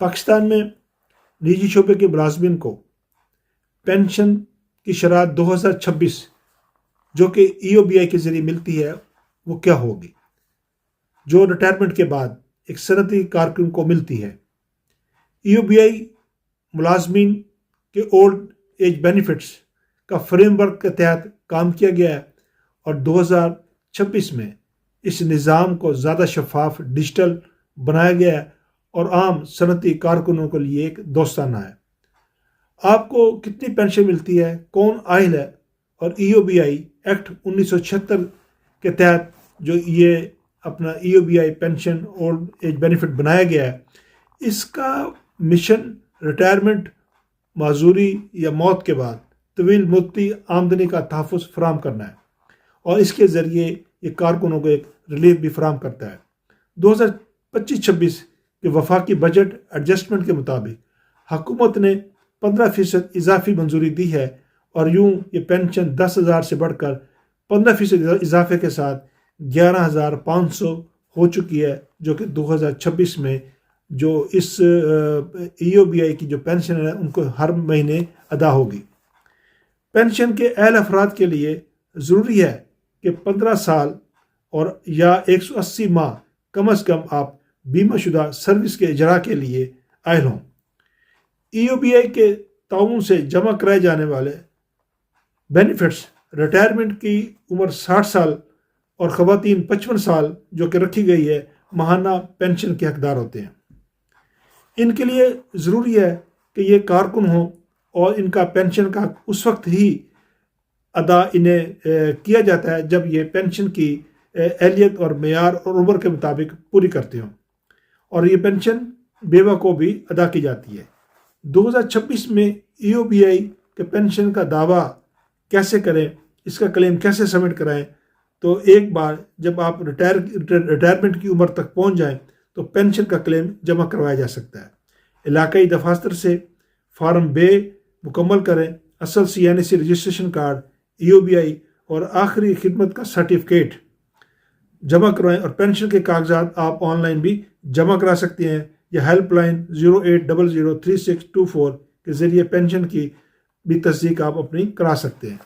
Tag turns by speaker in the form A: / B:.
A: پاکستان میں نجی شعبے کے ملازمین کو پینشن کی شرائط 2026 جو کہ EOBI کے ذریعے ملتی ہے وہ کیا ہوگی، جو ریٹائرمنٹ کے بعد ایک صنعتی کارکن کو ملتی ہے۔ EOBI ملازمین کے اولڈ ایج بینیفٹس کا فریم ورک کے تحت کام کیا گیا ہے اور 2026 میں اس نظام کو زیادہ شفاف ڈیجیٹل بنایا گیا ہے اور عام صنعتی کارکنوں کے لیے ایک دوستانہ ہے۔ آپ کو کتنی پینشن ملتی ہے، کون عائل ہے، اور EOBI ایکٹ 1976 کے تحت جو یہ اپنا EOBI pension old age benefit بنایا گیا ہے، اس کا مشن ریٹائرمنٹ، معذوری یا موت کے بعد طویل مدتی آمدنی کا تحفظ فراہم کرنا ہے اور اس کے ذریعے یہ کارکنوں کو ایک ریلیف بھی فراہم کرتا ہے۔ 2025-26 کے وفاقی بجٹ ایڈجسٹمنٹ کے مطابق حکومت نے 15% اضافی منظوری دی ہے اور یوں یہ پینشن 10,000 سے بڑھ کر 15% اضافے کے ساتھ 11,500 ہو چکی ہے، جو کہ 2026 میں جو اس EOBI کی جو پینشن ہے ان کو ہر مہینے ادا ہوگی۔ پینشن کے اہل افراد کے لیے ضروری ہے کہ 15 سال اور یا 180 ماہ کم از کم آپ بیمہ شدہ سروس کے اجراء کے لیے اہل ہوں۔ EOBI کے تعاون سے جمع کرائے جانے والے بینیفٹس ریٹائرمنٹ کی عمر 60 سال اور خواتین 55 سال جو کہ رکھی گئی ہے ماہانہ پینشن کے حقدار ہوتے ہیں۔ ان کے لیے ضروری ہے کہ یہ کارکن ہوں اور ان کا پینشن کا اس وقت ہی ادا انہیں کیا جاتا ہے جب یہ پینشن کی اہلیت اور معیار اور عمر کے مطابق پوری کرتے ہوں، اور یہ پینشن بیوہ کو بھی ادا کی جاتی ہے۔ 2026 میں EOBI کے پینشن کا دعویٰ کیسے کریں، اس کا کلیم کیسے سبمٹ کرائیں، تو ایک بار جب آپ ریٹائرمنٹ کی عمر تک پہنچ جائیں تو پینشن کا کلیم جمع کروایا جا سکتا ہے۔ علاقائی دفاتر سے فارم بے مکمل کریں، اصل CNC رجسٹریشن کارڈ، EOBI اور آخری خدمت کا سرٹیفکیٹ جمع کروائیں، اور پینشن کے کاغذات آپ آن لائن بھی جمع کرا سکتے ہیں یا ہیلپ لائن 08003624 کے ذریعے پینشن کی بھی تصدیق آپ اپنی کرا سکتے ہیں۔